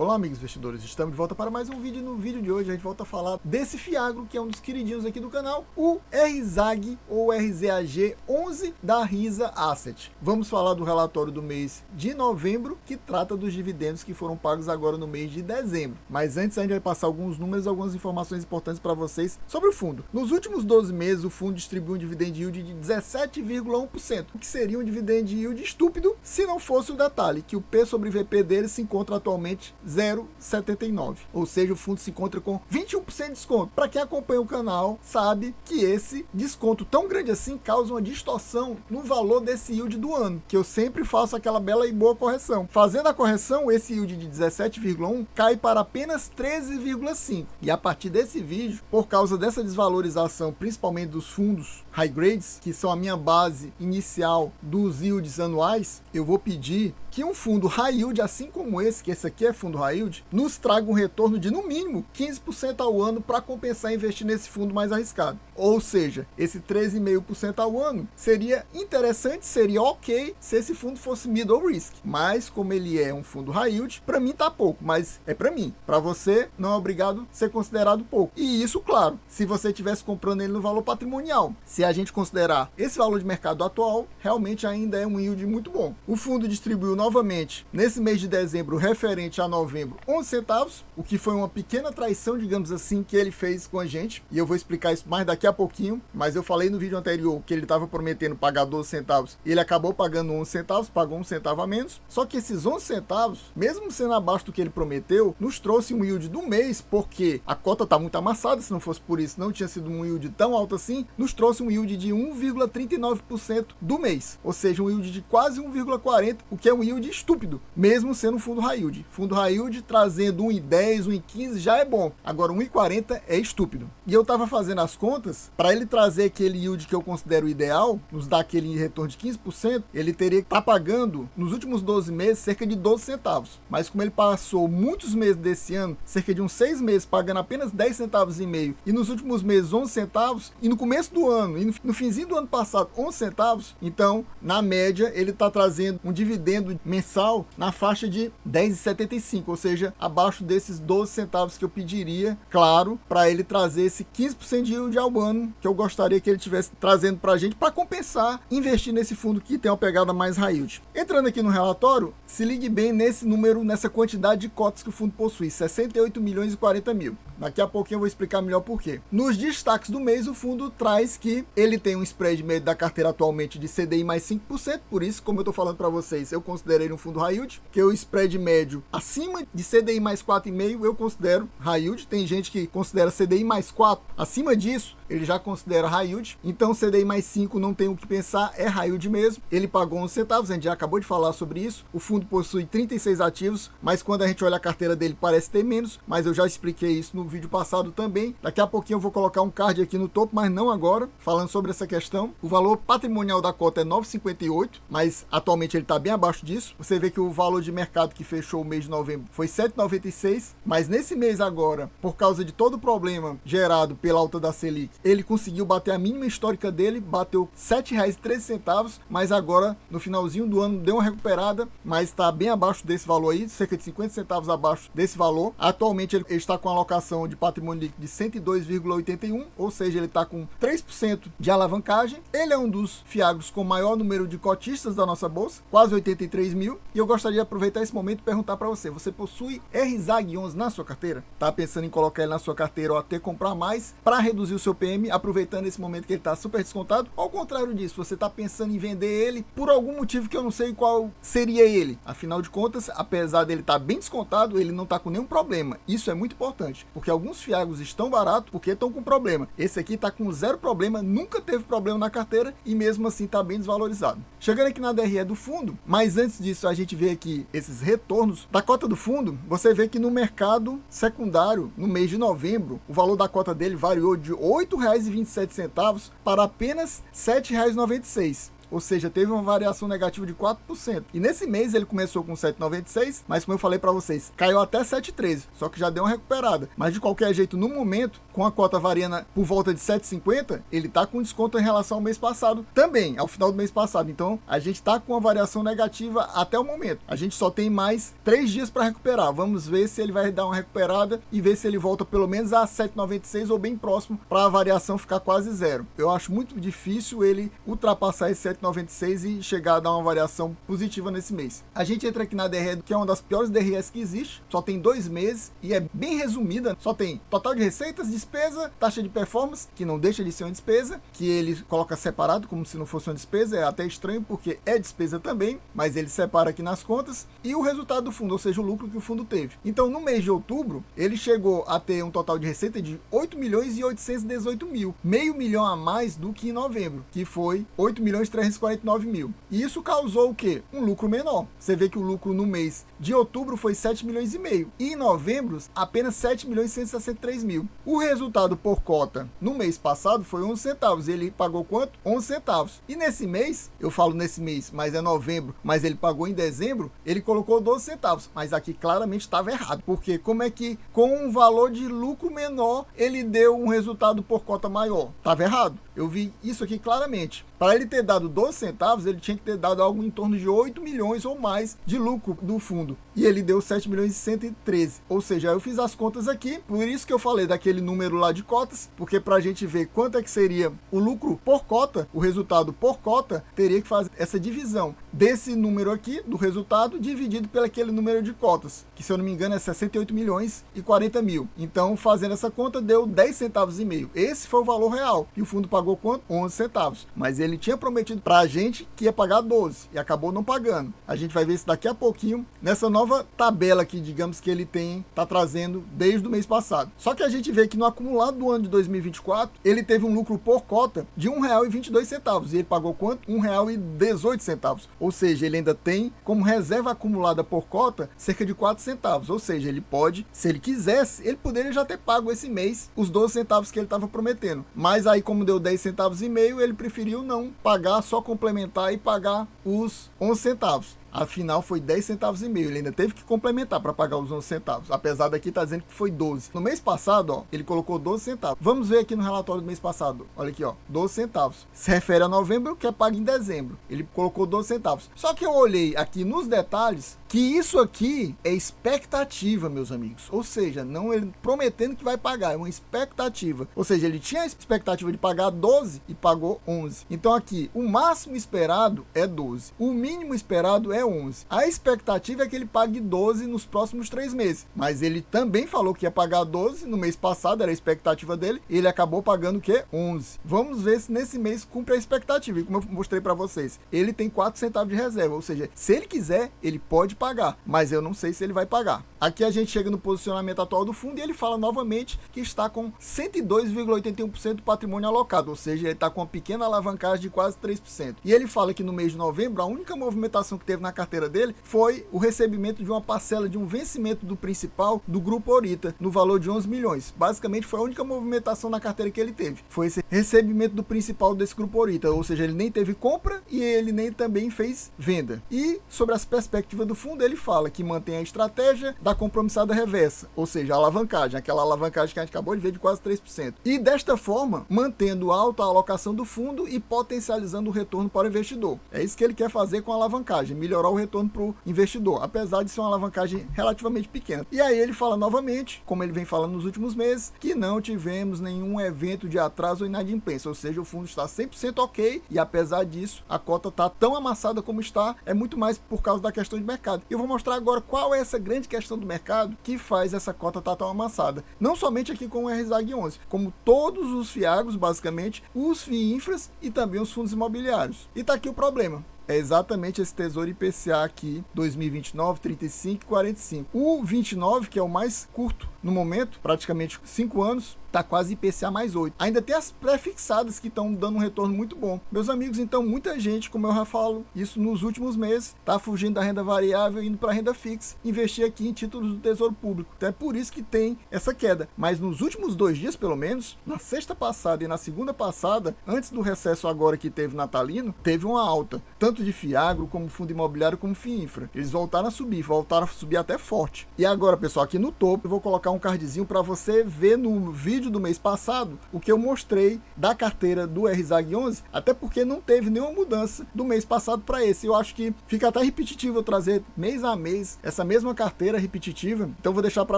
Olá amigos investidores, estamos de volta para mais um vídeo. No vídeo de hoje a gente volta a falar desse fiagro que é um dos queridinhos aqui do canal, o RZAG ou RZAG11 da Risa Asset. Vamos falar do relatório do mês de novembro, que trata dos dividendos que foram pagos agora no mês de dezembro. Mas antes a gente vai passar alguns números, algumas informações importantes para vocês sobre o fundo. Nos últimos 12 meses o fundo distribuiu um dividend yield de 17,1%, o que seria um dividend yield estúpido se não fosse o detalhe que o P sobre VP dele se encontra atualmente 0,79, ou seja, o fundo se encontra com 21% de desconto. Para quem acompanha o canal sabe que esse desconto tão grande assim causa uma distorção no valor desse yield do ano, que eu sempre faço aquela bela e boa correção. Fazendo a correção, esse yield de 17,1 cai para apenas 13,5, e a partir desse vídeo, por causa dessa desvalorização principalmente dos fundos high grades, que são a minha base inicial dos yields anuais, eu vou pedir que um fundo high yield, assim como esse, que esse aqui é fundo high yield, nos traga um retorno de no mínimo 15% ao ano para compensar investir nesse fundo mais arriscado. Ou seja, esse 13,5% ao ano seria interessante, seria ok se esse fundo fosse middle risk, mas como ele é um fundo high yield, para mim tá pouco, mas é para mim. Para você não é obrigado a ser considerado pouco. E isso, claro, se você estivesse comprando ele no valor patrimonial. Se a gente considerar esse valor de mercado atual, realmente ainda é um yield muito bom. O fundo distribuiu novamente nesse mês de dezembro, referente a novembro, 11 centavos, o que foi uma pequena traição, digamos assim, que ele fez com a gente, e eu vou explicar isso mais daqui a pouquinho. Mas eu falei no vídeo anterior que ele estava prometendo pagar 12 centavos, e ele acabou pagando 11 centavos, pagou 1 centavo a menos. Só que esses 11 centavos, mesmo sendo abaixo do que ele prometeu, nos trouxe um yield do mês, porque a cota está muito amassada, se não fosse por isso não tinha sido um yield tão alto assim, nos trouxe um yield de 1,39% do mês, ou seja, um yield de quase 1,40%, o que é um yield estúpido, mesmo sendo um fundo high yield. Fundo high yield trazendo 1,10, 1,15 já é bom, agora 1,40 é estúpido. E eu estava fazendo as contas, para ele trazer aquele yield que eu considero ideal, nos dar aquele retorno de 15%, ele teria que estar pagando nos últimos 12 meses cerca de 12 centavos. Mas como ele passou muitos meses desse ano, cerca de uns 6 meses pagando apenas 10 centavos e meio, e nos últimos meses 11 centavos, e no começo do ano, e no finzinho do ano passado 11 centavos, então na média ele está trazendo um dividendo mensal na faixa de 10,75, ou seja, abaixo desses 12 centavos que eu pediria, claro, para ele trazer esse 15% de yield ao ano, que eu gostaria que ele estivesse trazendo para a gente, para compensar investir nesse fundo que tem uma pegada mais high yield. Entrando aqui no relatório, se ligue bem nesse número, nessa quantidade de cotas que o fundo possui, 68 milhões e 40 mil. Daqui a pouquinho eu vou explicar melhor por quê. Nos destaques do mês, o fundo traz que ele tem um spread médio da carteira atualmente de CDI mais 5%, por isso, como eu estou falando para vocês, eu considerei um fundo high yield, que o spread médio acima de CDI mais 4,5% eu considero high yield. Tem gente que considera CDI mais 4, acima disso ele já considera high yield, então CDI mais 5 não tem o que pensar, é high yield mesmo. Ele pagou 11 centavos, a gente já acabou de falar sobre isso. O fundo possui 36 ativos, mas quando a gente olha a carteira dele parece ter menos, mas eu já expliquei isso no vídeo passado também. Daqui a pouquinho eu vou colocar um card aqui no topo, mas não agora, falando sobre essa questão. O valor patrimonial da cota é 9,58, mas atualmente ele está bem abaixo disso. Você vê que o valor de mercado que fechou o mês de novembro foi 7,96, mas nesse mês agora, por causa de todo o problema gerado pela alta da Selic, ele conseguiu bater a mínima histórica dele, bateu R$ 7,13, mas agora no finalzinho do ano deu uma recuperada, mas está bem abaixo desse valor aí, cerca de 50 centavos abaixo desse valor. Atualmente ele está com alocação de patrimônio líquido de 102,81, ou seja, ele está com 3% de alavancagem. Ele é um dos fiagros com maior número de cotistas da nossa bolsa, quase 83 mil, e eu gostaria de aproveitar esse momento e perguntar para você, você possui RZAG11 na sua carteira? Está pensando em colocar ele na sua carteira ou até comprar mais para reduzir o seu PM, aproveitando esse momento que ele está super descontado? Ao contrário disso, você está pensando em vender ele por algum motivo que eu não sei qual seria ele. Afinal de contas, apesar dele estar bem descontado, ele não está com nenhum problema. Isso é muito importante, porque alguns fiagros estão baratos porque estão com problema. Esse aqui está com zero problema, nunca teve problema na carteira e mesmo assim está bem desvalorizado. Chegando aqui na DRE do fundo, mas antes disso a gente vê aqui esses retornos da cota do fundo. Você vê que no mercado secundário, no mês de novembro, o valor da cota dele variou de R$ 8,27 para apenas R$ 7,96. ou seja, teve uma variação negativa de 4%. E nesse mês ele começou com 7,96, mas como eu falei para vocês, caiu até 7,13, só que já deu uma recuperada. Mas de qualquer jeito, no momento, com a cota variando por volta de 7,50, ele está com desconto em relação ao mês passado também, ao final do mês passado. Então, a gente está com uma variação negativa até o momento. A gente só tem mais 3 dias para recuperar. Vamos ver se ele vai dar uma recuperada e ver se ele volta pelo menos a 7,96 ou bem próximo para a variação ficar quase zero. Eu acho muito difícil ele ultrapassar esse 7,96 e chegar a dar uma variação positiva nesse mês. A gente entra aqui na DRE, que é uma das piores DREs que existe, só tem 2 meses e é bem resumida, só tem total de receitas, despesa, taxa de performance, que não deixa de ser uma despesa, que ele coloca separado como se não fosse uma despesa, é até estranho porque é despesa também, mas ele separa aqui nas contas, e o resultado do fundo, ou seja, o lucro que o fundo teve. Então, no mês de outubro, ele chegou a ter um total de receita de 8.818.000, meio milhão a mais do que em novembro, que foi 8.349.000. E isso causou o quê? Um lucro menor. Você vê que o lucro no mês de outubro foi 7,5 milhões e em novembro apenas 7.163.000. O resultado por cota no mês passado foi 11 centavos. Ele pagou quanto? 11 centavos. E nesse mês, eu falo nesse mês, mas é novembro, mas ele pagou em dezembro, ele colocou 12 centavos. Mas aqui claramente estava errado, porque como é que com um valor de lucro menor ele deu um resultado por cota maior? Estava errado. Eu vi isso aqui claramente. Para ele ter dado 12 centavos, ele tinha que ter dado algo em torno de 8 milhões ou mais de lucro do fundo. E ele deu 7 milhões e 113. Ou seja, eu fiz as contas aqui, por isso que eu falei daquele número lá de cotas, porque para a gente ver quanto é que seria o lucro por cota, o resultado por cota, teria que fazer essa divisão desse número aqui, do resultado, dividido pelo aquele número de cotas, que se eu não me engano é 68 milhões e 40 mil. Então, fazendo essa conta, deu 10 centavos e meio. Esse foi o valor real. E o fundo pagou quanto? 11 centavos. Mas ele tinha prometido para a gente que ia pagar 12 e acabou não pagando. A gente vai ver isso daqui a pouquinho nessa nova tabela que, digamos que ele tá trazendo desde o mês passado. Só que a gente vê que no acumulado do ano de 2024, ele teve um lucro por cota de R$ 1,22 e ele pagou quanto? R$ 1,18. Ou seja, ele ainda tem como reserva acumulada por cota cerca de 4 centavos. Ou seja, ele pode, se ele quisesse, ele poderia já ter pago esse mês os 12 centavos que ele estava prometendo. Mas aí, como deu 10 centavos e meio, ele preferiu não pagar, só complementar e pagar os 11 centavos. Afinal, foi 10 centavos e meio. Ele ainda teve que complementar para pagar os 11 centavos. Apesar daqui tá dizendo que foi 12. No mês passado, ó, ele colocou 12 centavos. Vamos ver aqui no relatório do mês passado. Olha aqui, ó, 12 centavos. Se refere a novembro, que é pago em dezembro. Ele colocou 12 centavos. Só que eu olhei aqui nos detalhes que isso aqui é expectativa, meus amigos. Ou seja, não ele prometendo que vai pagar, é uma expectativa. Ou seja, ele tinha a expectativa de pagar 12 e pagou 11. Então aqui, o máximo esperado é 12. O mínimo esperado é 11. A expectativa é que ele pague 12 nos próximos 3 meses. Mas ele também falou que ia pagar 12 no mês passado, era a expectativa dele. E ele acabou pagando o quê? 11. Vamos ver se nesse mês cumpre a expectativa. E como eu mostrei para vocês, ele tem 4 centavos de reserva. Ou seja, se ele quiser, ele pode pagar. Mas eu não sei se ele vai pagar. Aqui a gente chega no posicionamento atual do fundo e ele fala novamente que está com 102,81% do patrimônio alocado. Ou seja, ele está com uma pequena alavancagem de quase 3%. E ele fala que no mês de novembro, a única movimentação que teve na carteira dele foi o recebimento de uma parcela de um vencimento do principal do Grupo Orita, no valor de 11 milhões. Basicamente, foi a única movimentação na carteira que ele teve. Foi esse recebimento do principal desse Grupo Orita. Ou seja, ele nem teve compra e ele nem também fez venda. E sobre as perspectivas do fundo, ele fala que mantém a estratégia da compromissada reversa, ou seja, a alavancagem, aquela alavancagem que a gente acabou de ver de quase 3%. E desta forma, mantendo alta a alocação do fundo e potencializando o retorno para o investidor. É isso que ele quer fazer com a alavancagem, melhorar o retorno para o investidor, apesar de ser uma alavancagem relativamente pequena. E aí ele fala novamente, como ele vem falando nos últimos meses, que não tivemos nenhum evento de atraso ou inadimplência, ou seja, o fundo está 100% ok e apesar disso, a cota está tão amassada como está, é muito mais por causa da questão de mercado. E eu vou mostrar agora qual é essa grande questão do mercado que faz essa cota estar tão amassada. Não somente aqui com o RZAG 11, como todos os FIAGROS, basicamente, os FIINFRAs e também os fundos imobiliários. E tá aqui o problema. É exatamente esse Tesouro IPCA aqui, 2029, 35 e 45. O 29, que é o mais curto, no momento, praticamente 5 anos, tá quase IPCA mais 8. Ainda tem as pré-fixadas que estão dando um retorno muito bom. Meus amigos, então muita gente, como eu já falo, isso nos últimos meses, tá fugindo da renda variável e indo para renda fixa, investir aqui em títulos do Tesouro Público. Então é por isso que tem essa queda. Mas nos últimos 2 dias, pelo menos, na sexta passada e na segunda passada, antes do recesso agora que teve natalino, teve uma alta, tanto de Fiagro, como Fundo Imobiliário, como FIINFRA. Eles voltaram a subir até forte. E agora, pessoal, aqui no topo, eu vou colocar um cardzinho para você ver no vídeo do mês passado o que eu mostrei da carteira do RZAG 11, até porque não teve nenhuma mudança do mês passado para esse. Eu acho que fica até repetitivo eu trazer mês a mês essa mesma carteira repetitiva. Então vou deixar para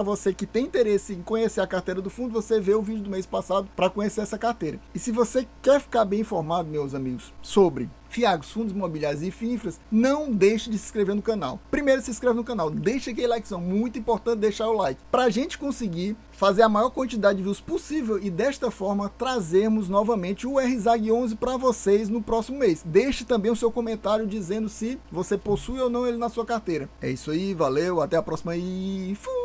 você que tem interesse em conhecer a carteira do fundo, você vê o vídeo do mês passado para conhecer essa carteira. E se você quer ficar bem informado, meus amigos, sobre Fiagros, fundos imobiliários e FIINFRAs, não deixe de se inscrever no canal. Primeiro se inscreve no canal, deixa aquele likezão, muito importante deixar o like, para a gente conseguir fazer a maior quantidade de views possível e desta forma trazermos novamente o RZAG 11 para vocês no próximo mês. Deixe também o seu comentário dizendo se você possui ou não ele na sua carteira. É isso aí, valeu, até a próxima e fui!